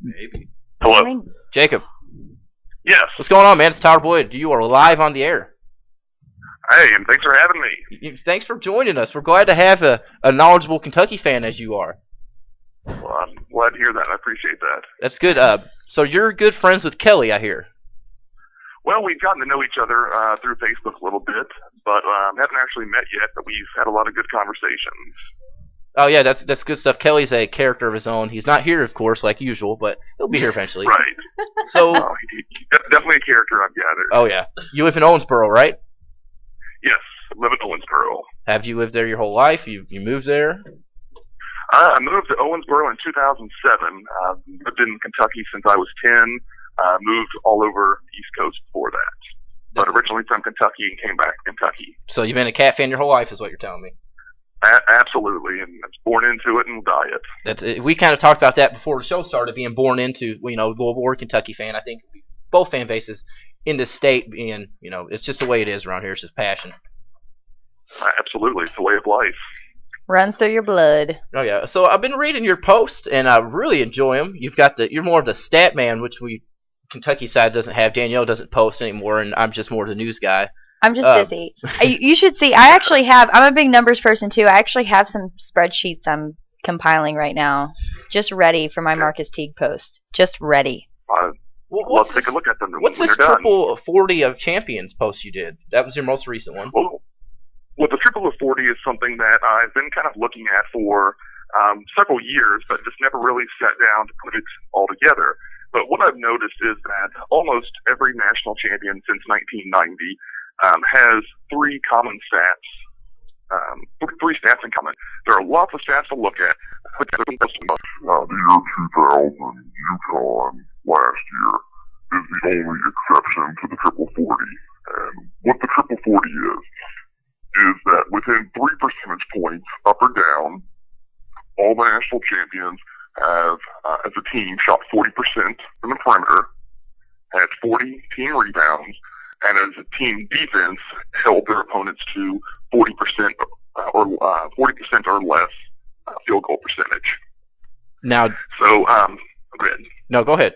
Maybe. Hello. Jacob. Yes. What's going on, man? It's Tyler Boyd. You are live on the air. Hey, and thanks for having me. Thanks for joining us. We're glad to have a knowledgeable Kentucky fan as you are. Well, I'm glad to hear that. I appreciate that. That's good. So you're good friends with Kelly, I hear. Well, we've gotten to know each other through Facebook a little bit, but haven't actually met yet, but we've had a lot of good conversations. Oh, yeah, that's good stuff. Kelly's a character of his own. He's not here, of course, like usual, but he'll be here eventually. Right. So, he's definitely a character, I've gathered. Oh, yeah. You live in Owensboro, right? Yes, I live in Owensboro. Have you lived there your whole life? You moved there? I moved to Owensboro in 2007. Lived in Kentucky since I was 10. Moved all over the East Coast before that. But originally from Kentucky and came back to Kentucky. So you've been a Cat fan your whole life is what you're telling me? Absolutely, and I was born into it and will die it. That's it. We kind of talked about that before the show started, being born into, Louisville or Kentucky fan. I think both fan bases in the state being, it's just the way it is around here. It's just passion. Absolutely, it's the way of life. Runs through your blood. Oh yeah. So I've been reading your posts and I really enjoy them. You're more of the stat man, which Kentucky side doesn't have. Danielle doesn't post anymore, and I'm just more of the news guy. I'm just busy. You should see. I'm a big numbers person too. I actually have some spreadsheets I'm compiling right now, just ready for my Marcus Teague post. Just ready. Let's take a look at them. What's this triple 40 of champions post you did? That was your most recent one. Well, the triple of 40 is something that I've been kind of looking at for several years, but just never really sat down to put it all together. But what I've noticed is that almost every national champion since 1990 has three common stats, three stats in common. There are lots of stats to look at. The year 2000 UConn last year is the only exception to the triple 40. And what the triple 40 is that within 3 percentage points up or down, all the national champions have, as a team, shot 40% from the perimeter, had 40 team rebounds, and as a team defense, held their opponents to 40% or less field goal percentage. Now, so go ahead. No, go ahead.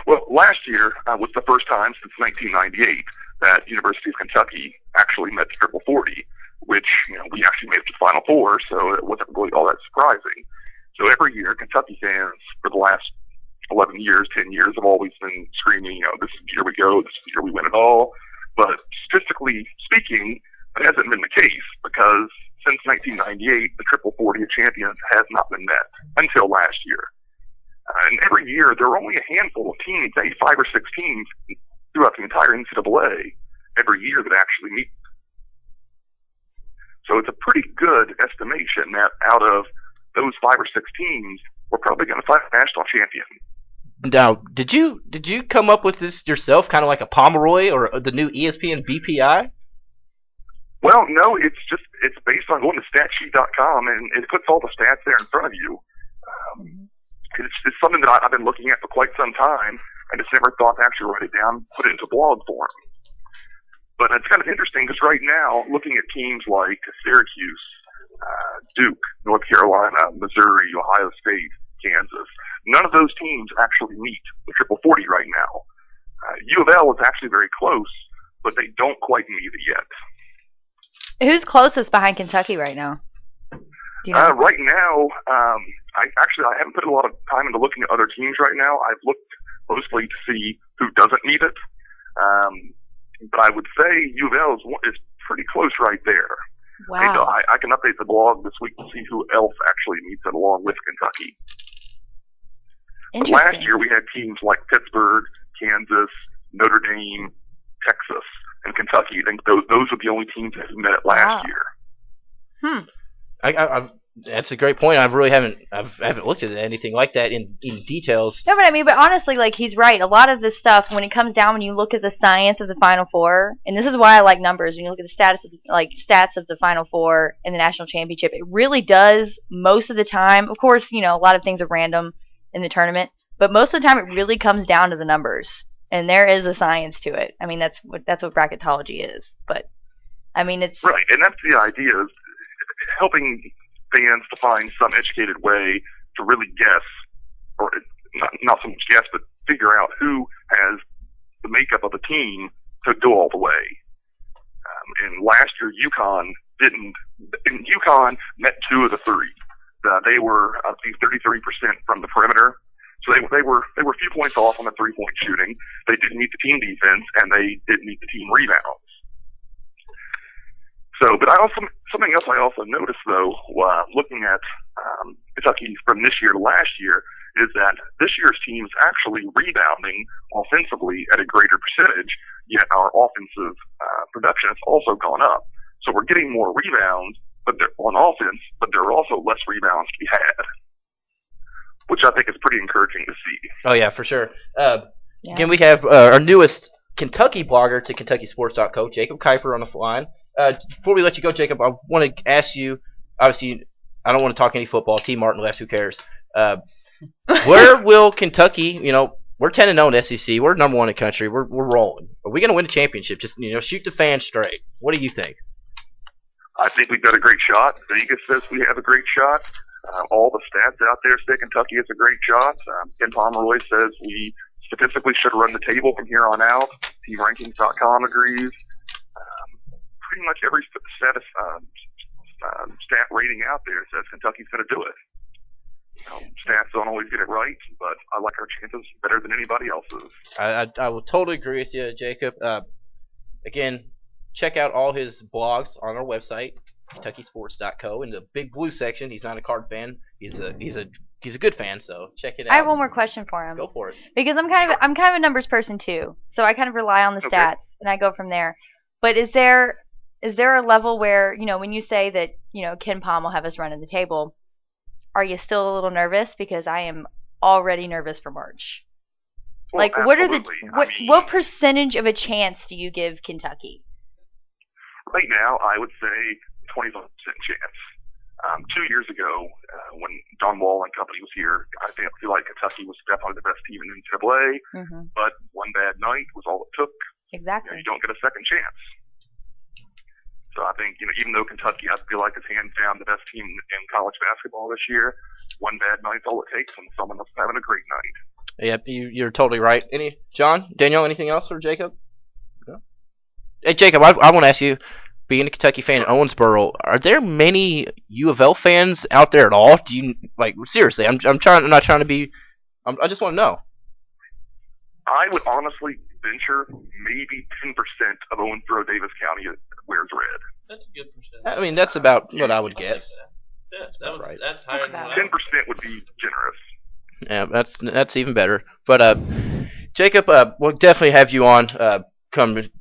Well, last year was the first time since 1998 that University of Kentucky actually met the triple 40, which we actually made it to the Final Four, so it wasn't really all that surprising. So every year, Kentucky fans for the last 11 years, 10 years, have always been screaming, this is the year we go, this is the year we win it all. But statistically speaking, that hasn't been the case because since 1998, the triple 40 of champions has not been met until last year. And every year, there are only a handful of teams, say 5 or 6 teams throughout the entire NCAA every year that actually meet. So it's a pretty good estimation that out of those 5 or 6 teams, we're probably going to find a national champion. Now, did you come up with this yourself, kind of like a Pomeroy or the new ESPN BPI? Well, no, it's based on going to statsheet.com, and it puts all the stats there in front of you. It's something that I've been looking at for quite some time, and just never thought to actually write it down, put it into blog form. But it's kind of interesting because right now, looking at teams like Syracuse, Duke, North Carolina, Missouri, Ohio State, Kansas, none of those teams actually meet the triple 40 right now. U of L is actually very close, but they don't quite meet it yet. Who's closest behind Kentucky right now? Do you know? Right now, I haven't put a lot of time into looking at other teams right now. I've looked closely to see who doesn't meet it. But I would say U of L is pretty close right there. Wow. I can update the blog this week to see who else actually meets it along with Kentucky. But last year we had teams like Pittsburgh, Kansas, Notre Dame, Texas, and Kentucky. I think those are the only teams that met it last year. That's a great point. I haven't looked at anything like that in details. No, but honestly, he's right. A lot of this stuff, when it comes down, when you look at the science of the Final Four, and this is why I like numbers. When you look at the stats of the Final Four and the national championship, it really does most of the time. Of course, a lot of things are random in the tournament, but most of the time, it really comes down to the numbers, and there is a science to it. I mean, that's what bracketology is. But it's right, and that's the idea, is helping fans to find some educated way to really guess, or not so much guess, but figure out who has the makeup of a team to go all the way. And last year, UConn didn't. And UConn met 2 of the 3. They were, I think, 33% from the perimeter. So they were a few points off on the 3-point shooting. They didn't meet the team defense, and they didn't meet the team rebounds. So, but something else I also noticed though, looking at Kentucky from this year to last year, is that this year's team is actually rebounding offensively at a greater percentage, yet our offensive production has also gone up. So we're getting more rebounds, but they're on offense, but there are also less rebounds to be had, which I think is pretty encouraging to see. Oh yeah, for sure. Again, we have our newest Kentucky blogger to KentuckySports.co, Jacob Kiper, on the line. Before we let you go, Jacob, I want to ask you. Obviously, I don't want to talk any football. T. Martin left. Who cares? Where will Kentucky? We're 10-0 in the SEC. We're number 1 in the country. We're rolling. Are we going to win the championship? Just shoot the fans straight. What do you think? I think we've got a great shot. Vegas says we have a great shot. All the stats out there say Kentucky has a great shot. Ken Pomeroy says we statistically should run the table from here on out. TeamRankings.com agrees. Pretty much every stat rating out there says Kentucky's going to do it. Stats don't always get it right, but I like our chances better than anybody else's. I will totally agree with you, Jacob. Again, check out all his blogs on our website, KentuckySports.co. In the Big Blue section, he's not a card fan. He's a good fan, so check it out. I have one more question for him. Go for it. Because I'm kind of a numbers person too, so I kind of rely on the stats and I go from there. But is there a level where when you say that Ken Pom will have us running the table, are you still a little nervous? Because I am already nervous for March. Well, what are what percentage of a chance do you give Kentucky? Right now, I would say 25% chance. 2 years ago, when John Wall and company was here, I feel like Kentucky was definitely the best team in NCAA, but one bad night was all it took. Exactly. You don't get a second chance. So I think, even though Kentucky, I feel like is hands down the best team in college basketball this year, one bad night's all it takes, and someone else having a great night. Yep, you're totally right. Danielle, anything else for Jacob? No? Hey, Jacob, I want to ask you, being a Kentucky fan in Owensboro, are there many U of L fans out there at all? Do you seriously? I'm not trying to be. I just want to know. I would honestly venture maybe 10% of Owensboro Davis County wears red. That's a good percentage. I mean, that's about what I would guess. That's higher than 10% would be generous. Yeah, that's even better. But Jacob, we'll definitely have you on.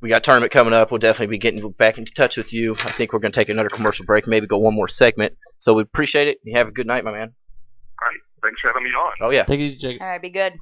We got a tournament coming up. We'll definitely be getting back into touch with you. I think we're going to take another commercial break, maybe go one more segment. So we appreciate it. You have a good night, my man. All right. Thanks for having me on. Oh, yeah. Take it easy, Jacob. All right, be good.